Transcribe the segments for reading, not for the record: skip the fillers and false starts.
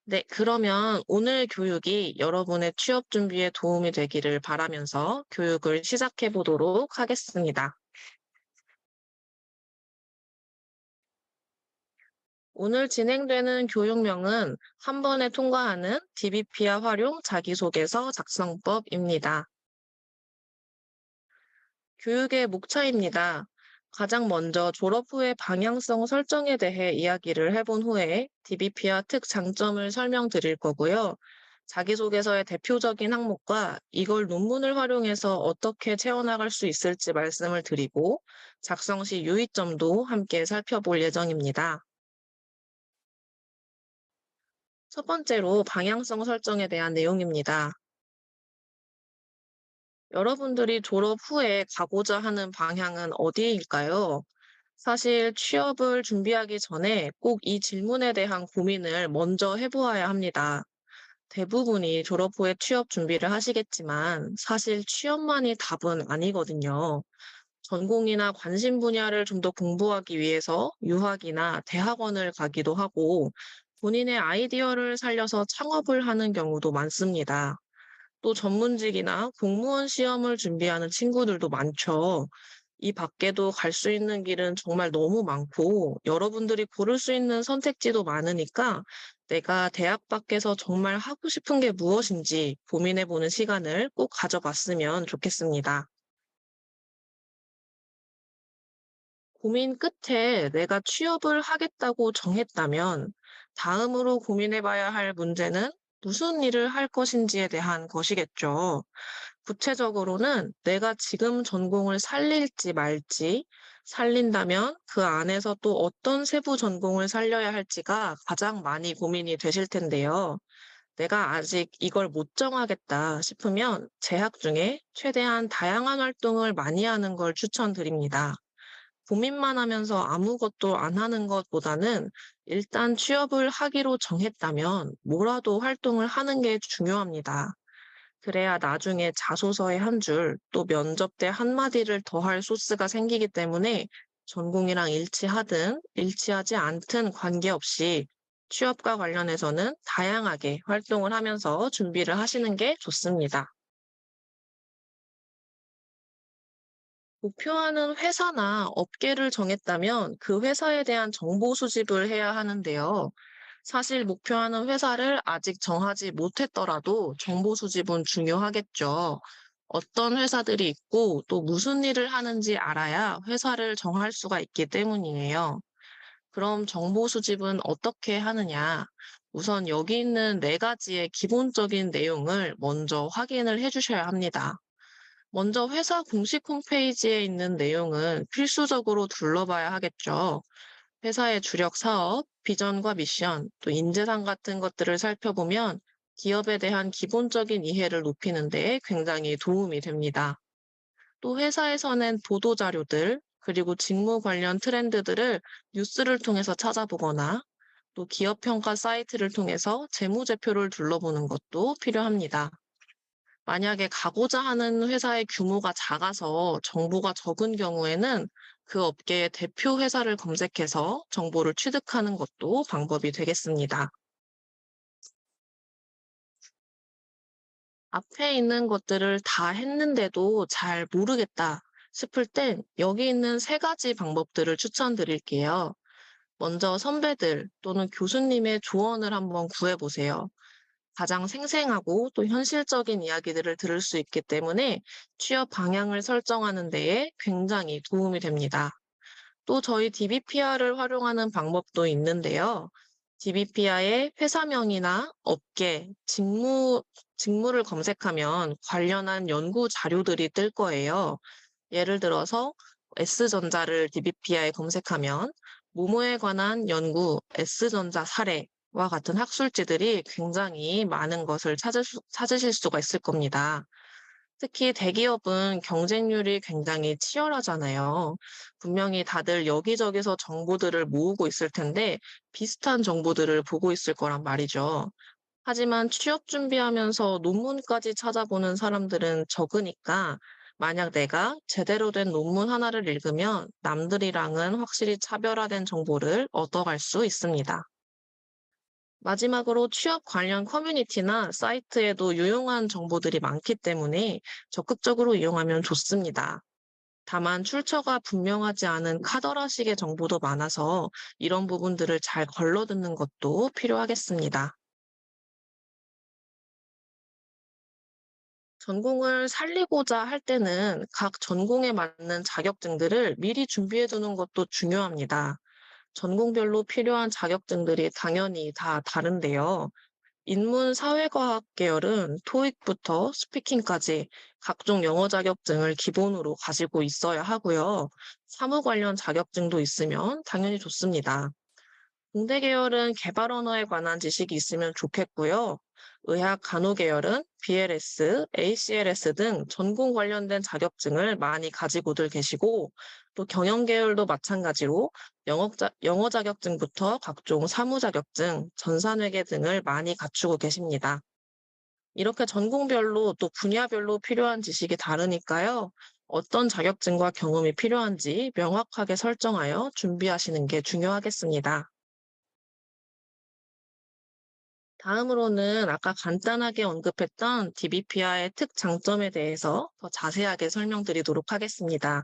네, 그러면 오늘 교육이 여러분의 취업 준비에 도움이 되기를 바라면서 교육을 시작해 보도록 하겠습니다. 오늘 진행되는 교육명은 한 번에 통과하는 DBPR 활용 자기소개서 작성법입니다. 교육의 목차입니다. 가장 먼저 졸업 후의 방향성 설정에 대해 이야기를 해본 후에 DBP와 특장점을 설명드릴 거고요. 자기소개서의 대표적인 항목과 이걸 논문을 활용해서 어떻게 채워나갈 수 있을지 말씀을 드리고 작성 시 유의점도 함께 살펴볼 예정입니다. 첫 번째로 방향성 설정에 대한 내용입니다. 여러분들이 졸업 후에 가고자 하는 방향은 어디일까요? 사실 취업을 준비하기 전에 꼭 이 질문에 대한 고민을 먼저 해보아야 합니다. 대부분이 졸업 후에 취업 준비를 하시겠지만 사실 취업만이 답은 아니거든요. 전공이나 관심 분야를 좀 더 공부하기 위해서 유학이나 대학원을 가기도 하고 본인의 아이디어를 살려서 창업을 하는 경우도 많습니다. 또 전문직이나 공무원 시험을 준비하는 친구들도 많죠. 이 밖에도 갈 수 있는 길은 정말 너무 많고 여러분들이 고를 수 있는 선택지도 많으니까 내가 대학 밖에서 정말 하고 싶은 게 무엇인지 고민해 보는 시간을 꼭 가져봤으면 좋겠습니다. 고민 끝에 내가 취업을 하겠다고 정했다면 다음으로 고민해 봐야 할 문제는 무슨 일을 할 것인지에 대한 것이겠죠. 구체적으로는 내가 지금 전공을 살릴지 말지, 살린다면 그 안에서 또 어떤 세부 전공을 살려야 할지가 가장 많이 고민이 되실 텐데요. 내가 아직 이걸 못 정하겠다 싶으면 재학 중에 최대한 다양한 활동을 많이 하는 걸 추천드립니다. 고민만 하면서 아무것도 안 하는 것보다는 일단 취업을 하기로 정했다면 뭐라도 활동을 하는 게 중요합니다. 그래야 나중에 자소서에 한 줄, 또 면접 때 한마디를 더할 소스가 생기기 때문에 전공이랑 일치하든 일치하지 않든 관계없이 취업과 관련해서는 다양하게 활동을 하면서 준비를 하시는 게 좋습니다. 목표하는 회사나 업계를 정했다면 그 회사에 대한 정보 수집을 해야 하는데요. 사실 목표하는 회사를 아직 정하지 못했더라도 정보 수집은 중요하겠죠. 어떤 회사들이 있고 또 무슨 일을 하는지 알아야 회사를 정할 수가 있기 때문이에요. 그럼 정보 수집은 어떻게 하느냐? 우선 여기 있는 네 가지의 기본적인 내용을 먼저 확인을 해 주셔야 합니다. 먼저 회사 공식 홈페이지에 있는 내용은 필수적으로 둘러봐야 하겠죠. 회사의 주력 사업, 비전과 미션, 또 인재상 같은 것들을 살펴보면 기업에 대한 기본적인 이해를 높이는 데 굉장히 도움이 됩니다. 또 회사에서 낸 보도 자료들, 그리고 직무 관련 트렌드들을 뉴스를 통해서 찾아보거나 또 기업 평가 사이트를 통해서 재무제표를 둘러보는 것도 필요합니다. 만약에 가고자 하는 회사의 규모가 작아서 정보가 적은 경우에는 그 업계의 대표 회사를 검색해서 정보를 취득하는 것도 방법이 되겠습니다. 앞에 있는 것들을 다 했는데도 잘 모르겠다 싶을 땐 여기 있는 세 가지 방법들을 추천드릴게요. 먼저 선배들 또는 교수님의 조언을 한번 구해보세요. 가장 생생하고 또 현실적인 이야기들을 들을 수 있기 때문에 취업 방향을 설정하는 데에 굉장히 도움이 됩니다. 또 저희 DBPR을 활용하는 방법도 있는데요. DBPR의 회사명이나 업계, 직무를 검색하면 관련한 연구 자료들이 뜰 거예요. 예를 들어서 S전자를 DBPR에 검색하면 모모에 관한 연구, S전자 사례와 같은 학술지들이 굉장히 많은 것을 찾으실 수가 있을 겁니다. 특히 대기업은 경쟁률이 굉장히 치열하잖아요. 분명히 다들 여기저기서 정보들을 모으고 있을 텐데 비슷한 정보들을 보고 있을 거란 말이죠. 하지만 취업 준비하면서 논문까지 찾아보는 사람들은 적으니까 만약 내가 제대로 된 논문 하나를 읽으면 남들이랑은 확실히 차별화된 정보를 얻어갈 수 있습니다. 마지막으로 취업 관련 커뮤니티나 사이트에도 유용한 정보들이 많기 때문에 적극적으로 이용하면 좋습니다. 다만 출처가 분명하지 않은 카더라식의 정보도 많아서 이런 부분들을 잘 걸러듣는 것도 필요하겠습니다. 전공을 살리고자 할 때는 각 전공에 맞는 자격증들을 미리 준비해 두는 것도 중요합니다. 전공별로 필요한 자격증들이 당연히 다 다른데요. 인문 사회과학 계열은 토익부터 스피킹까지 각종 영어 자격증을 기본으로 가지고 있어야 하고요. 사무 관련 자격증도 있으면 당연히 좋습니다. 공대 계열은 개발 언어에 관한 지식이 있으면 좋겠고요. 의학 간호 계열은 BLS, ACLS 등 전공 관련된 자격증을 많이 가지고들 계시고, 또 경영 계열도 마찬가지로 영어 자격증부터 각종 사무 자격증, 전산회계 등을 많이 갖추고 계십니다. 이렇게 전공별로 또 분야별로 필요한 지식이 다르니까요. 어떤 자격증과 경험이 필요한지 명확하게 설정하여 준비하시는 게 중요하겠습니다. 다음으로는 아까 간단하게 언급했던 DBPR의 특장점에 대해서 더 자세하게 설명드리도록 하겠습니다.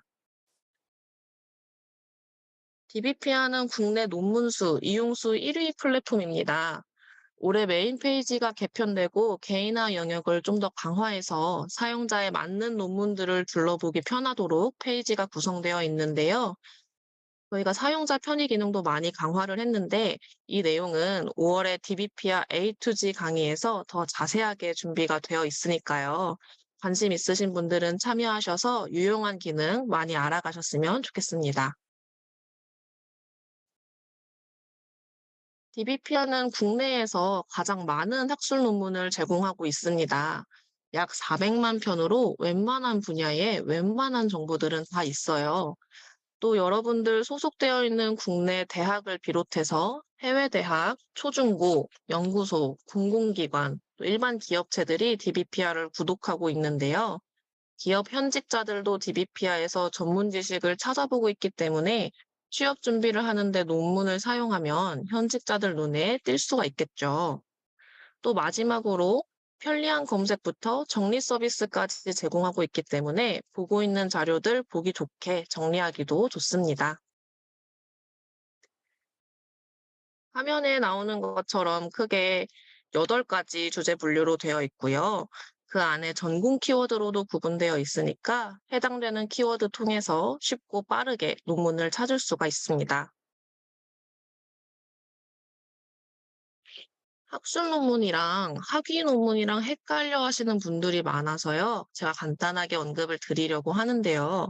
DBPR는 국내 논문수, 이용수 1위 플랫폼입니다. 올해 메인 페이지가 개편되고 개인화 영역을 좀 더 강화해서 사용자에 맞는 논문들을 둘러보기 편하도록 페이지가 구성되어 있는데요. 저희가 사용자 편의 기능도 많이 강화를 했는데 이 내용은 5월에 DBPR A to G 강의에서 더 자세하게 준비가 되어 있으니까요. 관심 있으신 분들은 참여하셔서 유용한 기능 많이 알아가셨으면 좋겠습니다. DBPR는 국내에서 가장 많은 학술 논문을 제공하고 있습니다. 약 400만 편으로 웬만한 분야에 웬만한 정보들은 다 있어요. 또 여러분들 소속되어 있는 국내 대학을 비롯해서 해외 대학, 초중고, 연구소, 공공기관, 또 일반 기업체들이 DBPR을 구독하고 있는데요. 기업 현직자들도 DBPR에서 전문 지식을 찾아보고 있기 때문에 취업 준비를 하는데 논문을 사용하면 현직자들 눈에 띌 수가 있겠죠. 또 마지막으로 편리한 검색부터 정리 서비스까지 제공하고 있기 때문에 보고 있는 자료들 보기 좋게 정리하기도 좋습니다. 화면에 나오는 것처럼 크게 8가지 주제 분류로 되어 있고요. 그 안에 전공 키워드로도 구분되어 있으니까 해당되는 키워드 통해서 쉽고 빠르게 논문을 찾을 수가 있습니다. 학술 논문이랑 학위 논문이랑 헷갈려 하시는 분들이 많아서요. 제가 간단하게 언급을 드리려고 하는데요.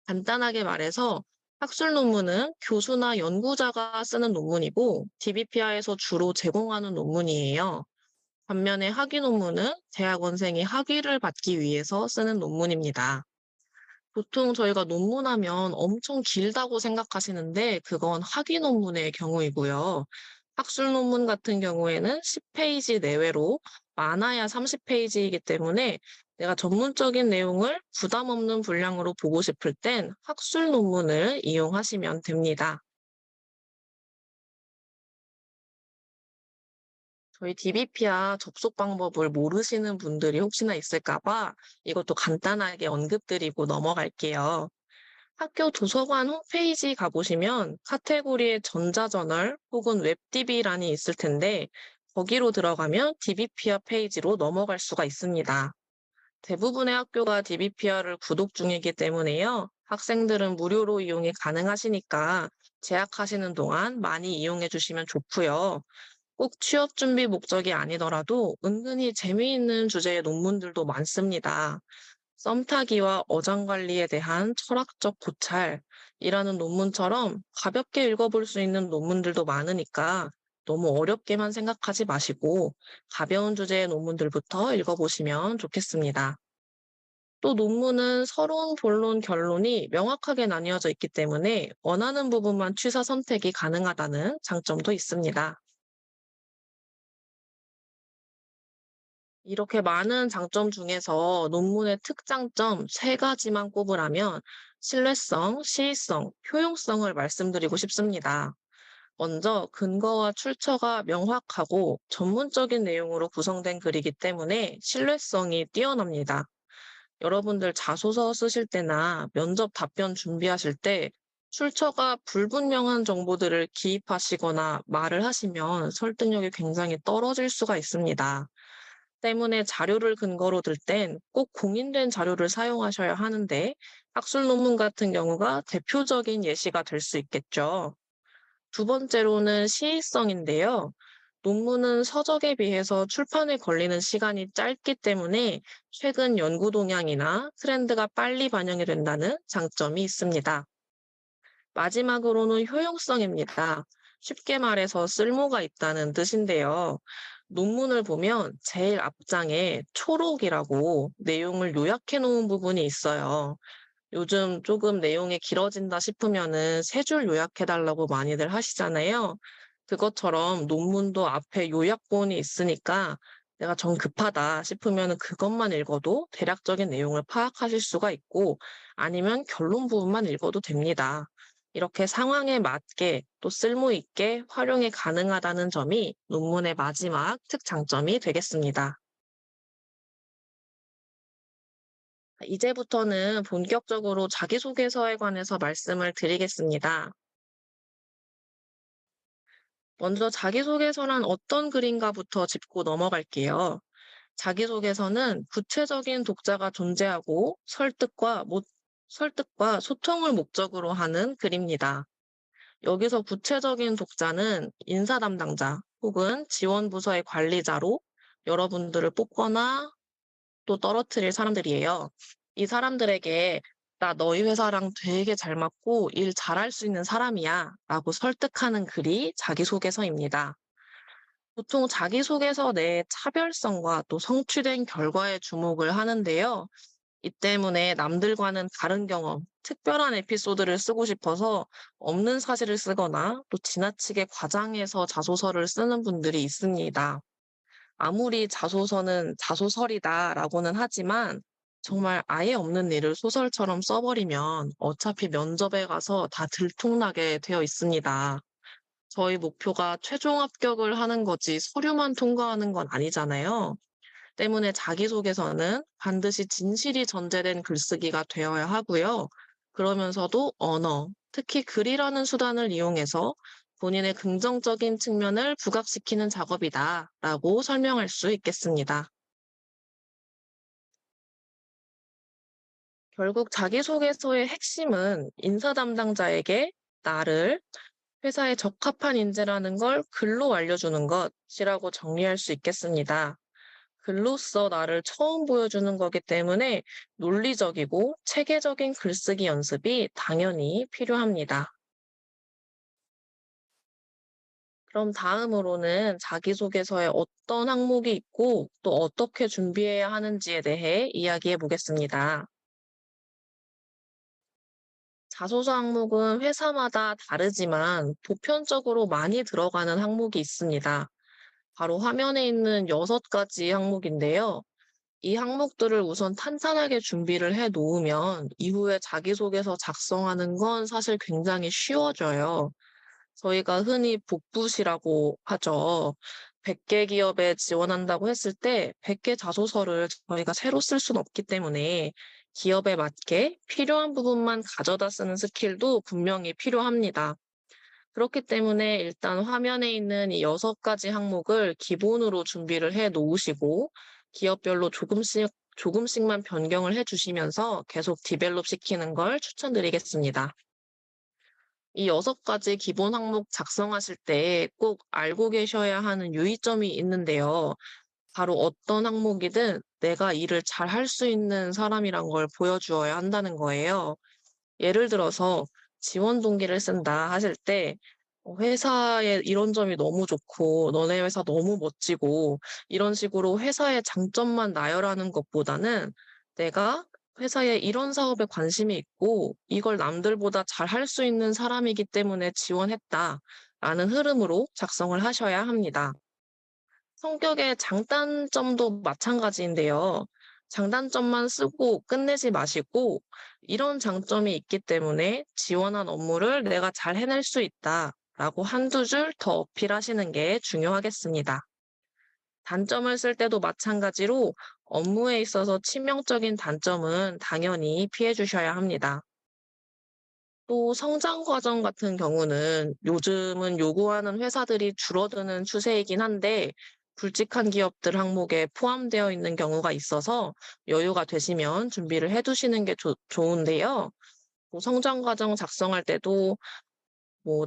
간단하게 말해서 학술 논문은 교수나 연구자가 쓰는 논문이고 DBPR에서 주로 제공하는 논문이에요. 반면에 학위 논문은 대학원생이 학위를 받기 위해서 쓰는 논문입니다. 보통 저희가 논문하면 엄청 길다고 생각하시는데 그건 학위 논문의 경우이고요. 학술 논문 같은 경우에는 10페이지 내외로 많아야 30페이지이기 때문에 내가 전문적인 내용을 부담 없는 분량으로 보고 싶을 땐 학술 논문을 이용하시면 됩니다. 저희 DBP와 접속 방법을 모르시는 분들이 혹시나 있을까 봐 이것도 간단하게 언급드리고 넘어갈게요. 학교 도서관 홈페이지 가보시면 카테고리에 전자저널 혹은 웹DB란이 있을 텐데 거기로 들어가면 DBPR 페이지로 넘어갈 수가 있습니다. 대부분의 학교가 DBPR을 구독 중이기 때문에요. 학생들은 무료로 이용이 가능하시니까 재학하시는 동안 많이 이용해 주시면 좋고요. 꼭 취업 준비 목적이 아니더라도 은근히 재미있는 주제의 논문들도 많습니다. 썸타기와 어장 관리에 대한 철학적 고찰이라는 논문처럼 가볍게 읽어볼 수 있는 논문들도 많으니까 너무 어렵게만 생각하지 마시고 가벼운 주제의 논문들부터 읽어보시면 좋겠습니다. 또 논문은 서론, 본론, 결론이 명확하게 나뉘어져 있기 때문에 원하는 부분만 취사 선택이 가능하다는 장점도 있습니다. 이렇게 많은 장점 중에서 논문의 특장점 3가지만 꼽으라면 신뢰성, 시의성, 효용성을 말씀드리고 싶습니다. 먼저 근거와 출처가 명확하고 전문적인 내용으로 구성된 글이기 때문에 신뢰성이 뛰어납니다. 여러분들 자소서 쓰실 때나 면접 답변 준비하실 때 출처가 불분명한 정보들을 기입하시거나 말을 하시면 설득력이 굉장히 떨어질 수가 있습니다. 때문에 자료를 근거로 들 땐 꼭 공인된 자료를 사용하셔야 하는데 학술 논문 같은 경우가 대표적인 예시가 될 수 있겠죠. 두 번째로는 시의성인데요. 논문은 서적에 비해서 출판에 걸리는 시간이 짧기 때문에 최근 연구 동향이나 트렌드가 빨리 반영이 된다는 장점이 있습니다. 마지막으로는 효용성입니다. 쉽게 말해서 쓸모가 있다는 뜻인데요. 논문을 보면 제일 앞장에 초록이라고 내용을 요약해 놓은 부분이 있어요. 요즘 조금 내용이 길어진다 싶으면은 세 줄 요약해 달라고 많이들 하시잖아요. 그것처럼 논문도 앞에 요약본이 있으니까 내가 정 급하다 싶으면은 그것만 읽어도 대략적인 내용을 파악하실 수가 있고 아니면 결론 부분만 읽어도 됩니다. 이렇게 상황에 맞게 또 쓸모 있게 활용이 가능하다는 점이 논문의 마지막 특장점이 되겠습니다. 이제부터는 본격적으로 자기소개서에 관해서 말씀을 드리겠습니다. 먼저 자기소개서란 어떤 글인가부터 짚고 넘어갈게요. 자기소개서는 구체적인 독자가 존재하고 설득과 소통을 목적으로 하는 글입니다. 여기서 구체적인 독자는 인사 담당자 혹은 지원 부서의 관리자로 여러분들을 뽑거나 또 떨어뜨릴 사람들이에요. 이 사람들에게 나 너희 회사랑 되게 잘 맞고 일 잘할 수 있는 사람이야 라고 설득하는 글이 자기소개서입니다. 보통 자기소개서 내에 차별성과 또 성취된 결과에 주목을 하는데요. 이 때문에 남들과는 다른 경험, 특별한 에피소드를 쓰고 싶어서 없는 사실을 쓰거나 또 지나치게 과장해서 자소서를 쓰는 분들이 있습니다. 아무리 자소서는 자소설이다라고는 하지만 정말 아예 없는 일을 소설처럼 써버리면 어차피 면접에 가서 다 들통나게 되어 있습니다. 저희 목표가 최종 합격을 하는 거지 서류만 통과하는 건 아니잖아요. 때문에 자기소개서는 반드시 진실이 전제된 글쓰기가 되어야 하고요. 그러면서도 언어, 특히 글이라는 수단을 이용해서 본인의 긍정적인 측면을 부각시키는 작업이다라고 설명할 수 있겠습니다. 결국 자기소개서의 핵심은 인사 담당자에게 나를 회사에 적합한 인재라는 걸 글로 알려주는 것이라고 정리할 수 있겠습니다. 글로써 나를 처음 보여주는 거기 때문에 논리적이고 체계적인 글쓰기 연습이 당연히 필요합니다. 그럼 다음으로는 자기소개서에 어떤 항목이 있고 또 어떻게 준비해야 하는지에 대해 이야기해 보겠습니다. 자소서 항목은 회사마다 다르지만 보편적으로 많이 들어가는 항목이 있습니다. 바로 화면에 있는 6가지 항목인데요. 이 항목들을 우선 탄탄하게 준비를 해 놓으면 이후에 자기소개서 작성하는 건 사실 굉장히 쉬워져요. 저희가 흔히 복붙이라고 하죠. 100개 기업에 지원한다고 했을 때 100개 자소서를 저희가 새로 쓸 수는 없기 때문에 기업에 맞게 필요한 부분만 가져다 쓰는 스킬도 분명히 필요합니다. 그렇기 때문에 일단 화면에 있는 이 6가지 항목을 기본으로 준비를 해 놓으시고 기업별로 조금씩만 변경을 해 주시면서 계속 디벨롭 시키는 걸 추천드리겠습니다. 이 6가지 기본 항목 작성하실 때 꼭 알고 계셔야 하는 유의점이 있는데요. 바로 어떤 항목이든 내가 일을 잘 할 수 있는 사람이란 걸 보여주어야 한다는 거예요. 예를 들어서 지원 동기를 쓴다 하실 때 회사의 이런 점이 너무 좋고 너네 회사 너무 멋지고 이런 식으로 회사의 장점만 나열하는 것보다는 내가 회사에 이런 사업에 관심이 있고 이걸 남들보다 잘 할 수 있는 사람이기 때문에 지원했다라는 흐름으로 작성을 하셔야 합니다. 성격의 장단점도 마찬가지인데요. 장단점만 쓰고 끝내지 마시고 이런 장점이 있기 때문에 지원한 업무를 내가 잘 해낼 수 있다. 라고 한두 줄 더 어필하시는 게 중요하겠습니다. 단점을 쓸 때도 마찬가지로 업무에 있어서 치명적인 단점은 당연히 피해 주셔야 합니다. 또 성장 과정 같은 경우는 요즘은 요구하는 회사들이 줄어드는 추세이긴 한데 굵직한 기업들 항목에 포함되어 있는 경우가 있어서 여유가 되시면 준비를 해 두시는 게 좋은데요. 성장 과정 작성할 때도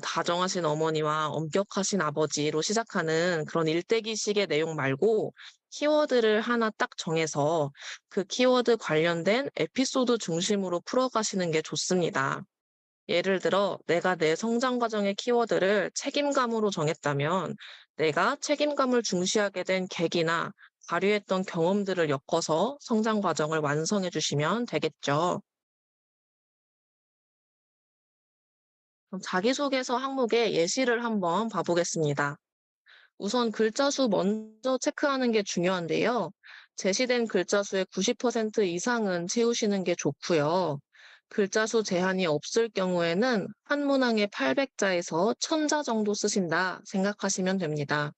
다정하신 어머니와 엄격하신 아버지로 시작하는 그런 일대기식의 내용 말고 키워드를 하나 딱 정해서 그 키워드 관련된 에피소드 중심으로 풀어가시는 게 좋습니다. 예를 들어, 내가 내 성장 과정의 키워드를 책임감으로 정했다면, 내가 책임감을 중시하게 된 계기나 발휘했던 경험들을 엮어서 성장 과정을 완성해 주시면 되겠죠. 그럼 자기소개서 항목의 예시를 한번 봐보겠습니다. 우선 글자 수 먼저 체크하는 게 중요한데요. 제시된 글자 수의 90% 이상은 채우시는 게 좋고요. 글자 수 제한이 없을 경우에는 한 문항에 800자에서 1000자 정도 쓰신다 생각하시면 됩니다.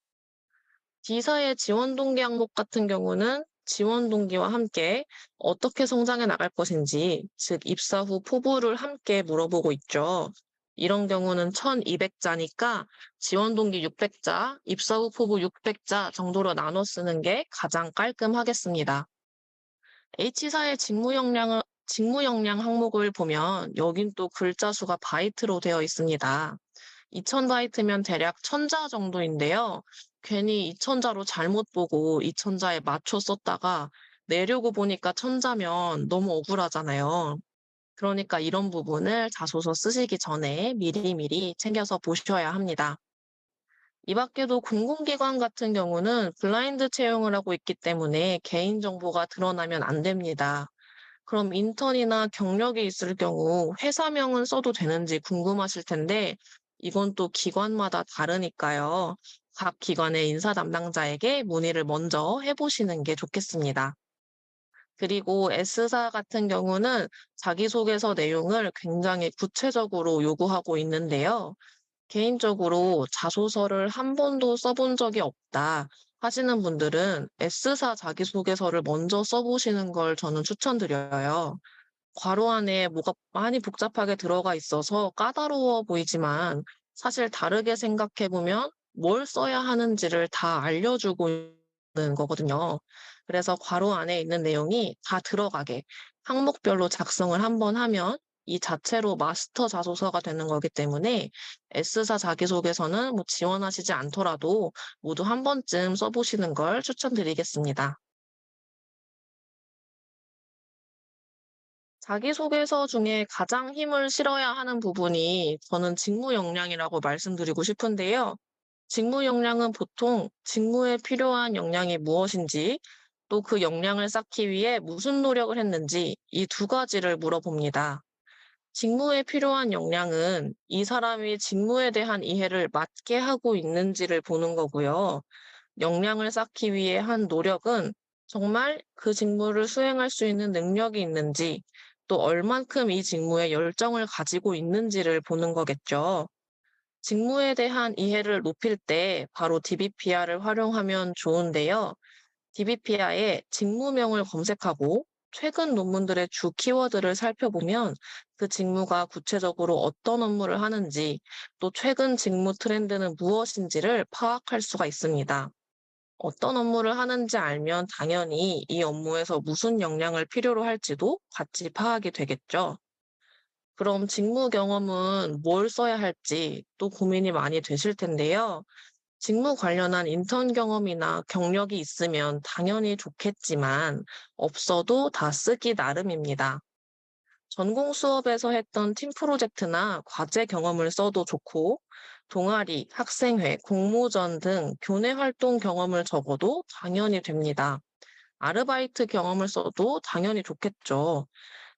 D사의 지원 동기 항목 같은 경우는 지원 동기와 함께 어떻게 성장해 나갈 것인지, 즉 입사 후 포부를 함께 물어보고 있죠. 이런 경우는 1200자니까 지원 동기 600자, 입사 후 포부 600자 정도로 나눠 쓰는 게 가장 깔끔하겠습니다. H사의 직무 역량 항목을 보면 여긴 또 글자 수가 바이트로 되어 있습니다. 2000바이트면 대략 1000자 정도인데요. 괜히 2000자로 잘못 보고 2000자에 맞춰 썼다가 내려고 보니까 1000자면 너무 억울하잖아요. 그러니까 이런 부분을 자소서 쓰시기 전에 미리미리 챙겨서 보셔야 합니다. 이 밖에도 공공기관 같은 경우는 블라인드 채용을 하고 있기 때문에 개인정보가 드러나면 안 됩니다. 그럼 인턴이나 경력이 있을 경우 회사명은 써도 되는지 궁금하실 텐데 이건 또 기관마다 다르니까요. 각 기관의 인사 담당자에게 문의를 먼저 해보시는 게 좋겠습니다. 그리고 S사 같은 경우는 자기소개서 내용을 굉장히 구체적으로 요구하고 있는데요. 개인적으로 자소서를 한 번도 써본 적이 없다 하시는 분들은 S사 자기소개서를 먼저 써보시는 걸 저는 추천드려요. 괄호 안에 뭐가 많이 복잡하게 들어가 있어서 까다로워 보이지만 사실 다르게 생각해보면 뭘 써야 하는지를 다 알려주고 있는 거거든요. 그래서 괄호 안에 있는 내용이 다 들어가게 항목별로 작성을 한번 하면 이 자체로 마스터 자소서가 되는 거기 때문에 S사 자기소개서는 지원하시지 않더라도 모두 한 번쯤 써보시는 걸 추천드리겠습니다. 자기소개서 중에 가장 힘을 실어야 하는 부분이 저는 직무 역량이라고 말씀드리고 싶은데요. 직무 역량은 보통 직무에 필요한 역량이 무엇인지, 또 그 역량을 쌓기 위해 무슨 노력을 했는지 이 두 가지를 물어봅니다. 직무에 필요한 역량은 이 사람이 직무에 대한 이해를 맞게 하고 있는지를 보는 거고요. 역량을 쌓기 위해 한 노력은 정말 그 직무를 수행할 수 있는 능력이 있는지, 또 얼만큼 이 직무에 열정을 가지고 있는지를 보는 거겠죠. 직무에 대한 이해를 높일 때 바로 DBPR을 활용하면 좋은데요. DBPR에 직무명을 검색하고 최근 논문들의 주 키워드를 살펴보면 그 직무가 구체적으로 어떤 업무를 하는지, 또 최근 직무 트렌드는 무엇인지를 파악할 수가 있습니다. 어떤 업무를 하는지 알면 당연히 이 업무에서 무슨 역량을 필요로 할지도 같이 파악이 되겠죠. 그럼 직무 경험은 뭘 써야 할지 또 고민이 많이 되실 텐데요. 직무 관련한 인턴 경험이나 경력이 있으면 당연히 좋겠지만 없어도 다 쓰기 나름입니다. 전공 수업에서 했던 팀 프로젝트나 과제 경험을 써도 좋고, 동아리, 학생회, 공모전 등 교내 활동 경험을 적어도 당연히 됩니다. 아르바이트 경험을 써도 당연히 좋겠죠.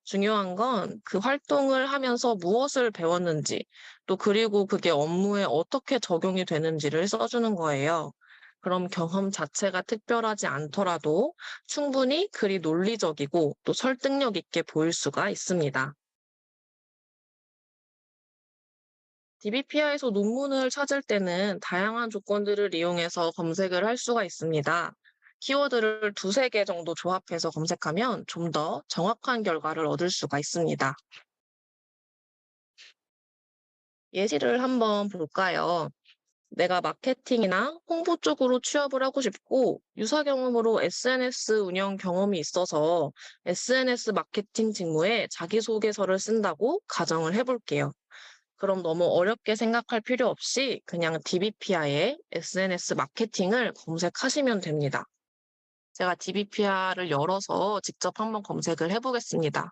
중요한 건 그 활동을 하면서 무엇을 배웠는지, 또 그리고 그게 업무에 어떻게 적용이 되는지를 써주는 거예요. 그럼 경험 자체가 특별하지 않더라도 충분히 글이 논리적이고 또 설득력 있게 보일 수가 있습니다. DBPI에서 논문을 찾을 때는 다양한 조건들을 이용해서 검색을 할 수가 있습니다. 키워드를 두세 개 정도 조합해서 검색하면 좀 더 정확한 결과를 얻을 수가 있습니다. 예시를 한번 볼까요? 내가 마케팅이나 홍보 쪽으로 취업을 하고 싶고, 유사 경험으로 SNS 운영 경험이 있어서 SNS 마케팅 직무에 자기소개서를 쓴다고 가정을 해볼게요. 그럼 너무 어렵게 생각할 필요 없이 그냥 DBPI에 SNS 마케팅을 검색하시면 됩니다. 제가 DBPI를 열어서 직접 한번 검색을 해보겠습니다.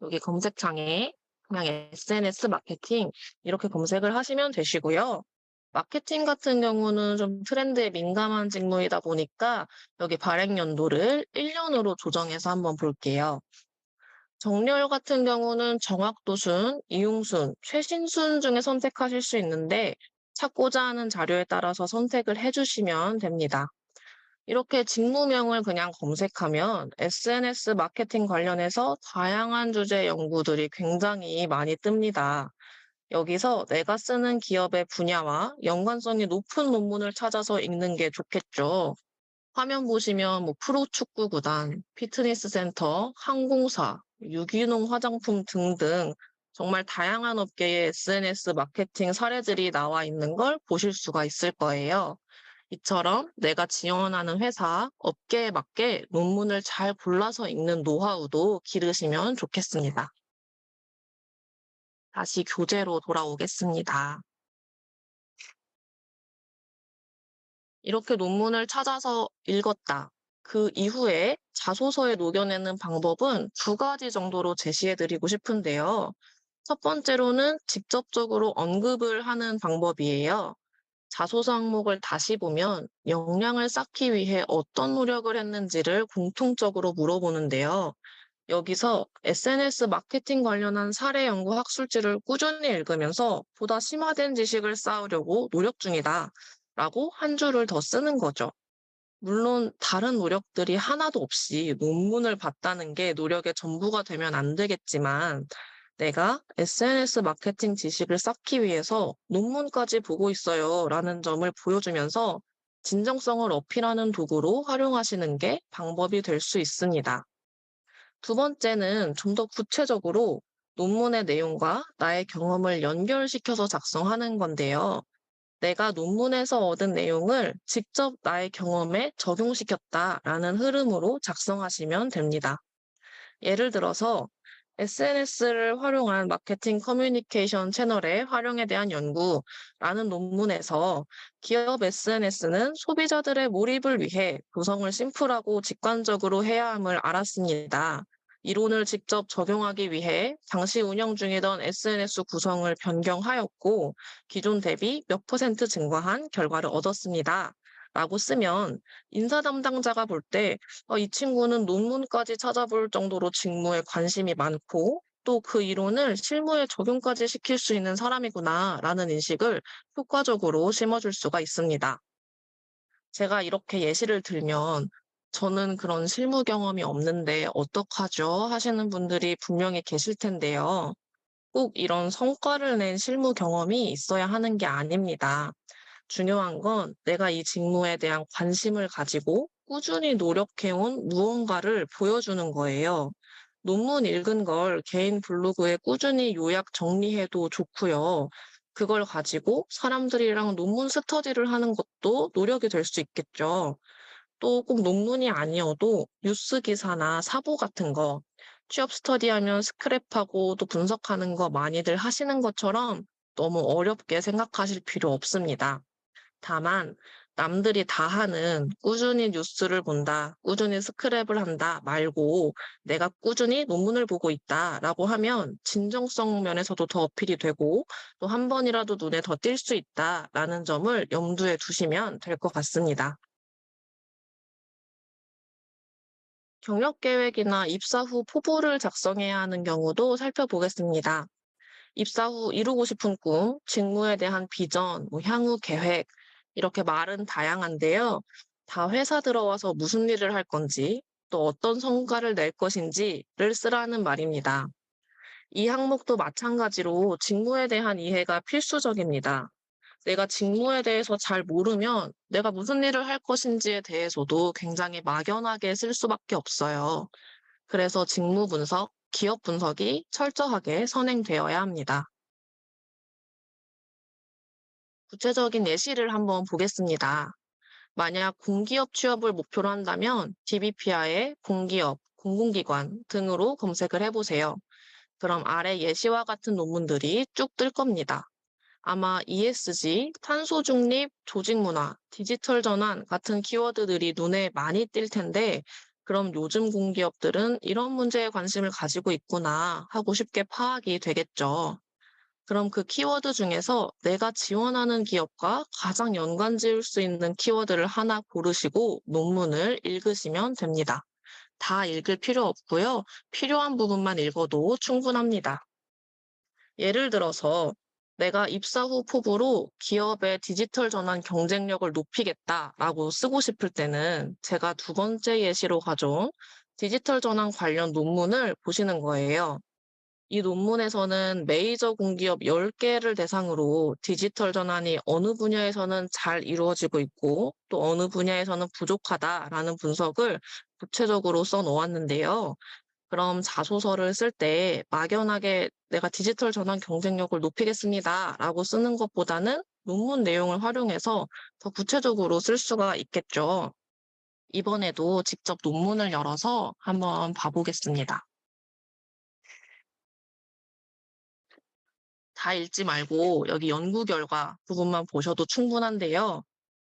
여기 검색창에 그냥 SNS 마케팅 이렇게 검색을 하시면 되시고요. 마케팅 같은 경우는 좀 트렌드에 민감한 직무이다 보니까 여기 발행 연도를 1년으로 조정해서 한번 볼게요. 정렬 같은 경우는 정확도순, 이용순, 최신순 중에 선택하실 수 있는데 찾고자 하는 자료에 따라서 선택을 해주시면 됩니다. 이렇게 직무명을 그냥 검색하면 SNS 마케팅 관련해서 다양한 주제 연구들이 굉장히 많이 뜹니다. 여기서 내가 쓰는 기업의 분야와 연관성이 높은 논문을 찾아서 읽는 게 좋겠죠. 화면 보시면 뭐 프로축구 구단, 피트니스 센터, 항공사, 유기농 화장품 등등 정말 다양한 업계의 SNS 마케팅 사례들이 나와 있는 걸 보실 수가 있을 거예요. 이처럼 내가 지원하는 회사, 업계에 맞게 논문을 잘 골라서 읽는 노하우도 기르시면 좋겠습니다. 다시 교재로 돌아오겠습니다. 이렇게 논문을 찾아서 읽었다. 그 이후에 자소서에 녹여내는 방법은 두 가지 정도로 제시해드리고 싶은데요. 첫 번째로는 직접적으로 언급을 하는 방법이에요. 자소서 항목을 다시 보면 역량을 쌓기 위해 어떤 노력을 했는지를 공통적으로 물어보는데요. 여기서 SNS 마케팅 관련한 사례 연구 학술지를 꾸준히 읽으면서 보다 심화된 지식을 쌓으려고 노력 중이다. 라고 한 줄을 더 쓰는 거죠. 물론 다른 노력들이 하나도 없이 논문을 봤다는 게 노력의 전부가 되면 안 되겠지만 내가 SNS 마케팅 지식을 쌓기 위해서 논문까지 보고 있어요 라는 점을 보여주면서 진정성을 어필하는 도구로 활용하시는 게 방법이 될 수 있습니다. 두 번째는 좀 더 구체적으로 논문의 내용과 나의 경험을 연결시켜서 작성하는 건데요. 내가 논문에서 얻은 내용을 직접 나의 경험에 적용시켰다라는 흐름으로 작성하시면 됩니다. 예를 들어서 SNS를 활용한 마케팅 커뮤니케이션 채널의 활용에 대한 연구라는 논문에서 기업 SNS는 소비자들의 몰입을 위해 구성을 심플하고 직관적으로 해야 함을 알았습니다. 이론을 직접 적용하기 위해 당시 운영 중이던 SNS 구성을 변경하였고 기존 대비 몇 퍼센트 증가한 결과를 얻었습니다. 라고 쓰면 인사 담당자가 볼때 이 친구는 논문까지 찾아볼 정도로 직무에 관심이 많고 또 그 이론을 실무에 적용까지 시킬 수 있는 사람이구나라는 인식을 효과적으로 심어줄 수가 있습니다. 제가 이렇게 예시를 들면 저는 그런 실무 경험이 없는데 어떡하죠? 하시는 분들이 분명히 계실 텐데요. 꼭 이런 성과를 낸 실무 경험이 있어야 하는 게 아닙니다. 중요한 건 내가 이 직무에 대한 관심을 가지고 꾸준히 노력해온 무언가를 보여주는 거예요. 논문 읽은 걸 개인 블로그에 꾸준히 요약 정리해도 좋고요. 그걸 가지고 사람들이랑 논문 스터디를 하는 것도 노력이 될 수 있겠죠. 또 꼭 논문이 아니어도 뉴스 기사나 사보 같은 거, 취업 스터디하면 스크랩하고 또 분석하는 거 많이들 하시는 것처럼 너무 어렵게 생각하실 필요 없습니다. 다만 남들이 다 하는 꾸준히 뉴스를 본다, 꾸준히 스크랩을 한다 말고 내가 꾸준히 논문을 보고 있다라고 하면 진정성 면에서도 더 어필이 되고 또 한 번이라도 눈에 더 띌 수 있다라는 점을 염두에 두시면 될 것 같습니다. 경력 계획이나 입사 후 포부를 작성해야 하는 경우도 살펴보겠습니다. 입사 후 이루고 싶은 꿈, 직무에 대한 비전, 향후 계획, 이렇게 말은 다양한데요. 다 회사 들어와서 무슨 일을 할 건지, 또 어떤 성과를 낼 것인지를 쓰라는 말입니다. 이 항목도 마찬가지로 직무에 대한 이해가 필수적입니다. 내가 직무에 대해서 잘 모르면 내가 무슨 일을 할 것인지에 대해서도 굉장히 막연하게 쓸 수밖에 없어요. 그래서 직무 분석, 기업 분석이 철저하게 선행되어야 합니다. 구체적인 예시를 한번 보겠습니다. 만약 공기업 취업을 목표로 한다면 DBPI의 공기업, 공공기관 등으로 검색을 해보세요. 그럼 아래 예시와 같은 논문들이 쭉 뜰 겁니다. 아마 ESG, 탄소 중립, 조직 문화, 디지털 전환 같은 키워드들이 눈에 많이 띌 텐데, 그럼 요즘 공기업들은 이런 문제에 관심을 가지고 있구나 하고 쉽게 파악이 되겠죠. 그럼 그 키워드 중에서 내가 지원하는 기업과 가장 연관 지을 수 있는 키워드를 하나 고르시고 논문을 읽으시면 됩니다. 다 읽을 필요 없고요. 필요한 부분만 읽어도 충분합니다. 예를 들어서 내가 입사 후 포부로 기업의 디지털 전환 경쟁력을 높이겠다라고 쓰고 싶을 때는 제가 두 번째 예시로 가져온 디지털 전환 관련 논문을 보시는 거예요. 이 논문에서는 메이저 공기업 10개를 대상으로 디지털 전환이 어느 분야에서는 잘 이루어지고 있고 또 어느 분야에서는 부족하다라는 분석을 구체적으로 써 놓았는데요. 그럼 자소서를 쓸 때 막연하게 내가 디지털 전환 경쟁력을 높이겠습니다라고 쓰는 것보다는 논문 내용을 활용해서 더 구체적으로 쓸 수가 있겠죠. 이번에도 직접 논문을 열어서 한번 봐보겠습니다. 다 읽지 말고 여기 연구 결과 부분만 보셔도 충분한데요.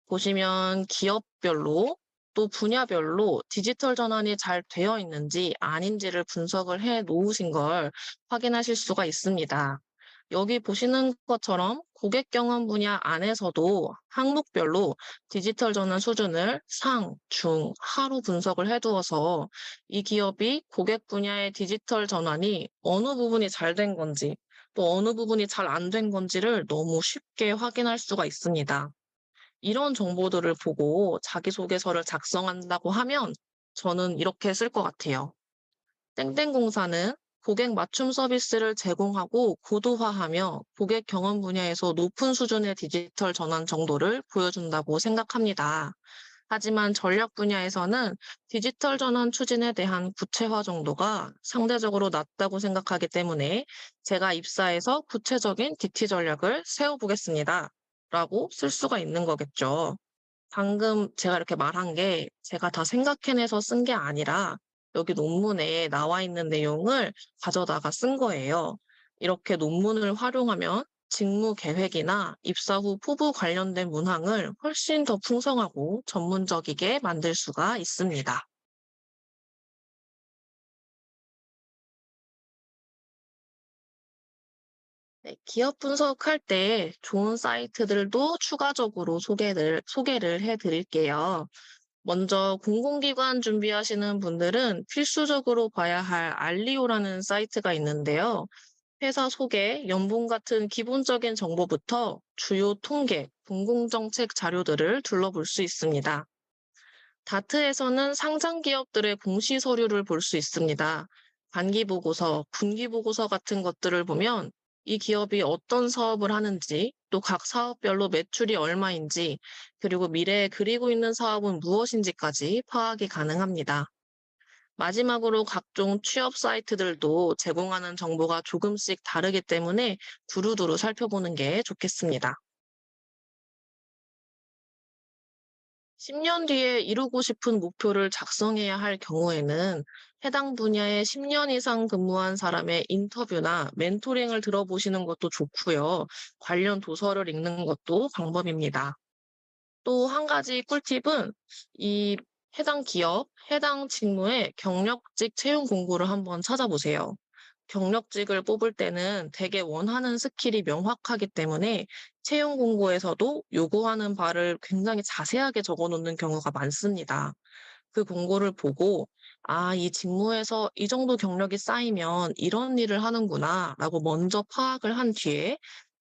보시면 기업별로 또 분야별로 디지털 전환이 잘 되어 있는지 아닌지를 분석을 해 놓으신 걸 확인하실 수가 있습니다. 여기 보시는 것처럼 고객 경험 분야 안에서도 항목별로 디지털 전환 수준을 상, 중, 하로 분석을 해두어서 이 기업이 고객 분야의 디지털 전환이 어느 부분이 잘 된 건지 또 어느 부분이 잘 안 된 건지를 너무 쉽게 확인할 수가 있습니다. 이런 정보들을 보고 자기소개서를 작성한다고 하면 저는 이렇게 쓸 것 같아요. 땡땡공사는 고객 맞춤 서비스를 제공하고 고도화하며 고객 경험 분야에서 높은 수준의 디지털 전환 정도를 보여준다고 생각합니다. 하지만 전략 분야에서는 디지털 전환 추진에 대한 구체화 정도가 상대적으로 낮다고 생각하기 때문에 제가 입사해서 구체적인 DT 전략을 세워보겠습니다. 라고 쓸 수가 있는 거겠죠. 방금 제가 이렇게 말한 게 제가 다 생각해내서 쓴 게 아니라 여기 논문에 나와 있는 내용을 가져다가 쓴 거예요. 이렇게 논문을 활용하면 직무 계획이나 입사 후 포부 관련된 문항을 훨씬 더 풍성하고 전문적이게 만들 수가 있습니다. 네, 기업 분석할 때 좋은 사이트들도 추가적으로 소개를 해 드릴게요. 먼저 공공기관 준비하시는 분들은 필수적으로 봐야 할 알리오라는 사이트가 있는데요. 회사 소개, 연봉 같은 기본적인 정보부터 주요 통계, 공공정책 자료들을 둘러볼 수 있습니다. 다트에서는 상장 기업들의 공시 서류를 볼 수 있습니다. 반기 보고서, 분기 보고서 같은 것들을 보면 이 기업이 어떤 사업을 하는지, 또 각 사업별로 매출이 얼마인지, 그리고 미래에 그리고 있는 사업은 무엇인지까지 파악이 가능합니다. 마지막으로 각종 취업 사이트들도 제공하는 정보가 조금씩 다르기 때문에 두루두루 살펴보는 게 좋겠습니다. 10년 뒤에 이루고 싶은 목표를 작성해야 할 경우에는 해당 분야에 10년 이상 근무한 사람의 인터뷰나 멘토링을 들어보시는 것도 좋고요. 관련 도서를 읽는 것도 방법입니다. 또 한 가지 꿀팁은 이 해당 기업, 해당 직무의 경력직 채용 공고를 한번 찾아보세요. 경력직을 뽑을 때는 대개 원하는 스킬이 명확하기 때문에 채용 공고에서도 요구하는 바를 굉장히 자세하게 적어 놓는 경우가 많습니다. 그 공고를 보고, 아, 이 직무에서 이 정도 경력이 쌓이면 이런 일을 하는구나, 라고 먼저 파악을 한 뒤에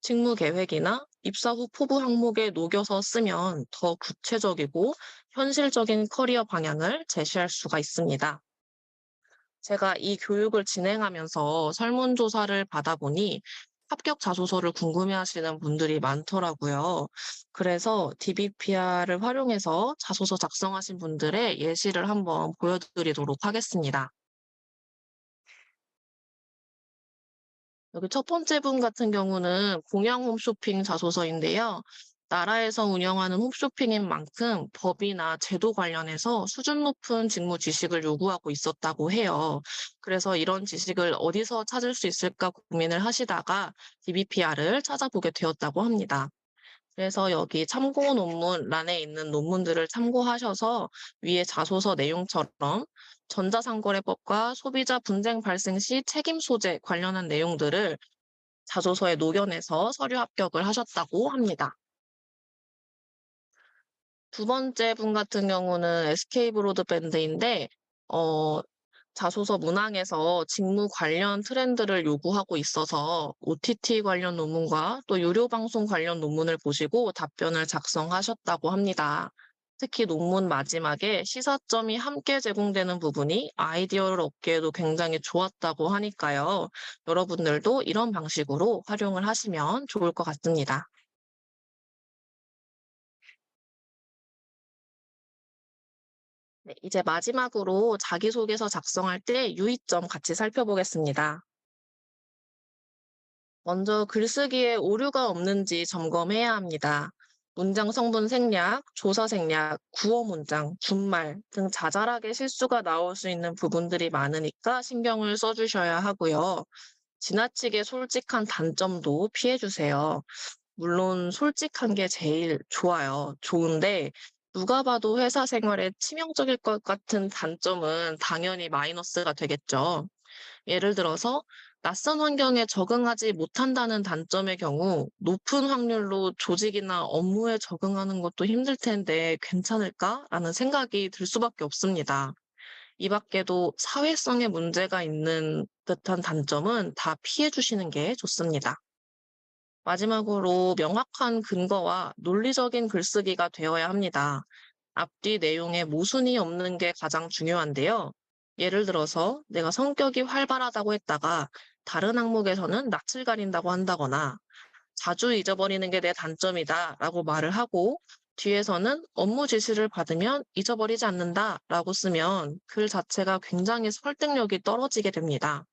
직무 계획이나 입사 후 포부 항목에 녹여서 쓰면 더 구체적이고 현실적인 커리어 방향을 제시할 수가 있습니다. 제가 이 교육을 진행하면서 설문조사를 받아보니 합격 자소서를 궁금해하시는 분들이 많더라고요. 그래서 DBPR을 활용해서 자소서 작성하신 분들의 예시를 한번 보여드리도록 하겠습니다. 여기 첫 번째 분 같은 경우는 공양 홈쇼핑 자소서인데요. 나라에서 운영하는 홈쇼핑인 만큼 법이나 제도 관련해서 수준 높은 직무 지식을 요구하고 있었다고 해요. 그래서 이런 지식을 어디서 찾을 수 있을까 고민을 하시다가 DBPR을 찾아보게 되었다고 합니다. 그래서 여기 참고 논문란에 있는 논문들을 참고하셔서 위에 자소서 내용처럼 전자상거래법과 소비자 분쟁 발생 시 책임 소재 관련한 내용들을 자소서에 녹여내서 서류 합격을 하셨다고 합니다. 두 번째 분 같은 경우는 SK 브로드밴드인데, 어, 자소서 문항에서 직무 관련 트렌드를 요구하고 있어서 OTT 관련 논문과 또 유료 방송 관련 논문을 보시고 답변을 작성하셨다고 합니다. 특히 논문 마지막에 시사점이 함께 제공되는 부분이 아이디어를 얻기에도 굉장히 좋았다고 하니까요. 여러분들도 이런 방식으로 활용을 하시면 좋을 것 같습니다. 네, 이제 마지막으로 자기소개서 작성할 때 유의점 같이 살펴보겠습니다. 먼저 글쓰기에 오류가 없는지 점검해야 합니다. 문장 성분 생략, 조사 생략, 구어 문장, 준말 등 자잘하게 실수가 나올 수 있는 부분들이 많으니까 신경을 써주셔야 하고요. 지나치게 솔직한 단점도 피해주세요. 물론 솔직한 게 제일 좋아요. 좋은데 누가 봐도 회사 생활에 치명적일 것 같은 단점은 당연히 마이너스가 되겠죠. 예를 들어서 낯선 환경에 적응하지 못한다는 단점의 경우 높은 확률로 조직이나 업무에 적응하는 것도 힘들 텐데 괜찮을까라는 생각이 들 수밖에 없습니다. 이 밖에도 사회성에 문제가 있는 듯한 단점은 다 피해 주시는 게 좋습니다. 마지막으로 명확한 근거와 논리적인 글쓰기가 되어야 합니다. 앞뒤 내용에 모순이 없는 게 가장 중요한데요. 예를 들어서 내가 성격이 활발하다고 했다가 다른 항목에서는 낯을 가린다고 한다거나 자주 잊어버리는 게 내 단점이다 라고 말을 하고 뒤에서는 업무 지시를 받으면 잊어버리지 않는다 라고 쓰면 글 자체가 굉장히 설득력이 떨어지게 됩니다.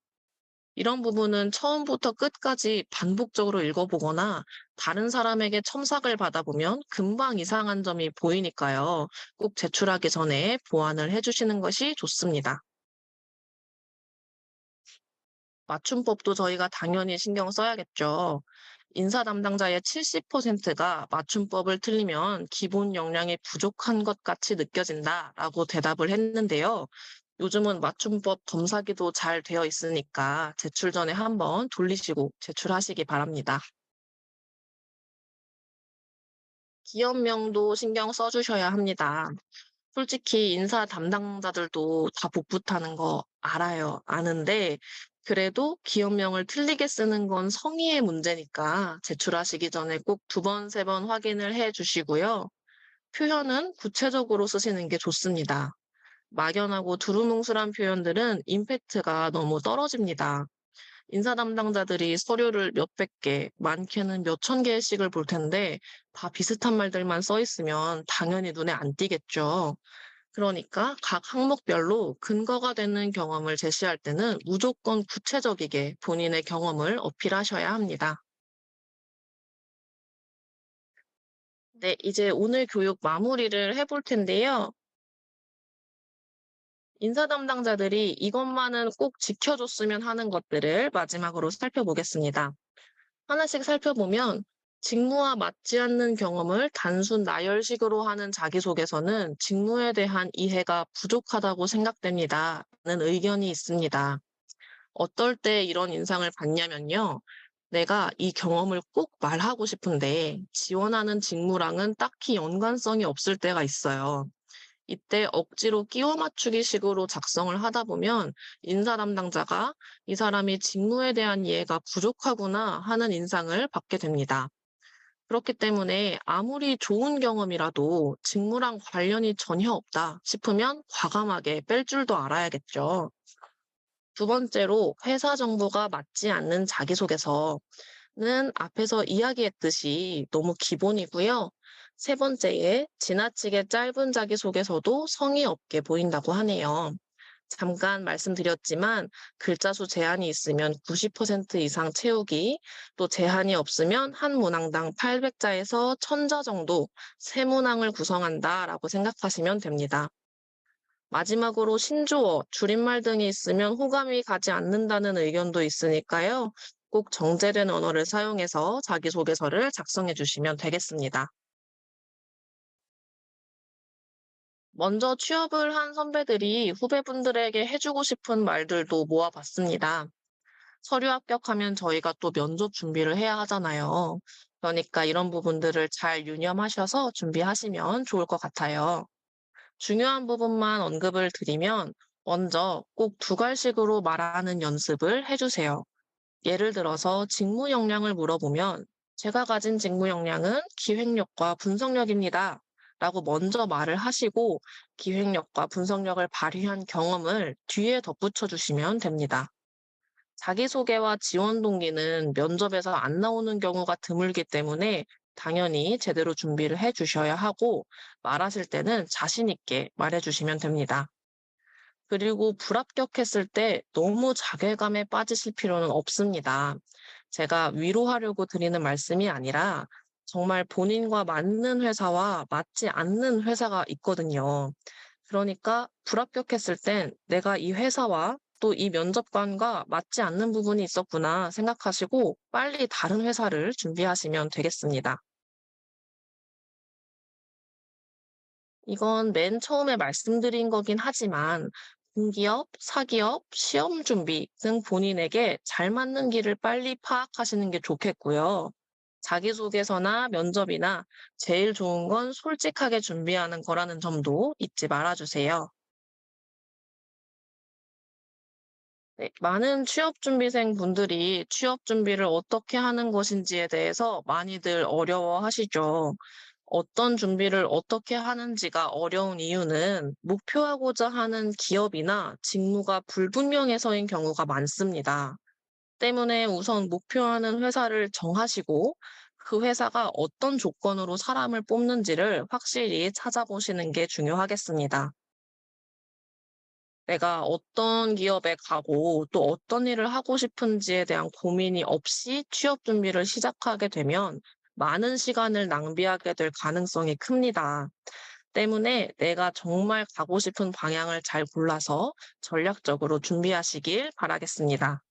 이런 부분은 처음부터 끝까지 반복적으로 읽어보거나 다른 사람에게 첨삭을 받아보면 금방 이상한 점이 보이니까요. 꼭 제출하기 전에 보완을 해주시는 것이 좋습니다. 맞춤법도 저희가 당연히 신경 써야겠죠. 인사 담당자의 70%가 맞춤법을 틀리면 기본 역량이 부족한 것 같이 느껴진다라고 대답을 했는데요. 요즘은 맞춤법 검사기도 잘 되어 있으니까 제출 전에 한번 돌리시고 제출하시기 바랍니다. 기업명도 신경 써주셔야 합니다. 솔직히 인사 담당자들도 다 복붙 타는 거 알아요. 아는데, 그래도 기업명을 틀리게 쓰는 건 성의의 문제니까 제출하시기 전에 꼭 두 번, 세 번 확인을 해 주시고요. 표현은 구체적으로 쓰시는 게 좋습니다. 막연하고 두루뭉술한 표현들은 임팩트가 너무 떨어집니다. 인사 담당자들이 서류를 몇백 개, 많게는 몇천 개씩을 볼 텐데 다 비슷한 말들만 써 있으면 당연히 눈에 안 띄겠죠. 그러니까 각 항목별로 근거가 되는 경험을 제시할 때는 무조건 구체적이게 본인의 경험을 어필하셔야 합니다. 네, 이제 오늘 교육 마무리를 해볼 텐데요. 인사 담당자들이 이것만은 꼭 지켜줬으면 하는 것들을 마지막으로 살펴보겠습니다. 하나씩 살펴보면 직무와 맞지 않는 경험을 단순 나열식으로 하는 자기소개서는 직무에 대한 이해가 부족하다고 생각됩니다. 는 의견이 있습니다. 어떨 때 이런 인상을 받냐면요. 내가 이 경험을 꼭 말하고 싶은데 지원하는 직무랑은 딱히 연관성이 없을 때가 있어요. 이때 억지로 끼워 맞추기 식으로 작성을 하다 보면 인사 담당자가 이 사람이 직무에 대한 이해가 부족하구나 하는 인상을 받게 됩니다. 그렇기 때문에 아무리 좋은 경험이라도 직무랑 관련이 전혀 없다 싶으면 과감하게 뺄 줄도 알아야겠죠. 두 번째로 회사 정보가 맞지 않는 자기소개서는 앞에서 이야기했듯이 너무 기본이고요. 세 번째에 지나치게 짧은 자기소개서도 성의 없게 보인다고 하네요. 잠깐 말씀드렸지만 글자 수 제한이 있으면 90% 이상 채우기, 또 제한이 없으면 한 문항당 800자에서 1000자 정도 세 문항을 구성한다라고 생각하시면 됩니다. 마지막으로 신조어, 줄임말 등이 있으면 호감이 가지 않는다는 의견도 있으니까요. 꼭 정제된 언어를 사용해서 자기소개서를 작성해 주시면 되겠습니다. 먼저 취업을 한 선배들이 후배분들에게 해주고 싶은 말들도 모아봤습니다. 서류 합격하면 저희가 또 면접 준비를 해야 하잖아요. 그러니까 이런 부분들을 잘 유념하셔서 준비하시면 좋을 것 같아요. 중요한 부분만 언급을 드리면 먼저 꼭 두 갈식으로 말하는 연습을 해주세요. 예를 들어서 직무 역량을 물어보면 제가 가진 직무 역량은 기획력과 분석력입니다. 라고 먼저 말을 하시고 기획력과 분석력을 발휘한 경험을 뒤에 덧붙여 주시면 됩니다. 자기소개와 지원 동기는 면접에서 안 나오는 경우가 드물기 때문에 당연히 제대로 준비를 해 주셔야 하고 말하실 때는 자신 있게 말해 주시면 됩니다. 그리고 불합격했을 때 너무 자괴감에 빠지실 필요는 없습니다. 제가 위로하려고 드리는 말씀이 아니라 정말 본인과 맞는 회사와 맞지 않는 회사가 있거든요. 그러니까 불합격했을 땐 내가 이 회사와 또 이 면접관과 맞지 않는 부분이 있었구나 생각하시고 빨리 다른 회사를 준비하시면 되겠습니다. 이건 맨 처음에 말씀드린 거긴 하지만 공기업, 사기업, 시험 준비 등 본인에게 잘 맞는 길을 빨리 파악하시는 게 좋겠고요. 자기소개서나 면접이나 제일 좋은 건 솔직하게 준비하는 거라는 점도 잊지 말아주세요. 네, 많은 취업 준비생 분들이 취업 준비를 어떻게 하는 것인지에 대해서 많이들 어려워하시죠. 어떤 준비를 어떻게 하는지가 어려운 이유는 목표하고자 하는 기업이나 직무가 불분명해서인 경우가 많습니다. 때문에 우선 목표하는 회사를 정하시고 그 회사가 어떤 조건으로 사람을 뽑는지를 확실히 찾아보시는 게 중요하겠습니다. 내가 어떤 기업에 가고 또 어떤 일을 하고 싶은지에 대한 고민이 없이 취업 준비를 시작하게 되면 많은 시간을 낭비하게 될 가능성이 큽니다. 때문에 내가 정말 가고 싶은 방향을 잘 골라서 전략적으로 준비하시길 바라겠습니다.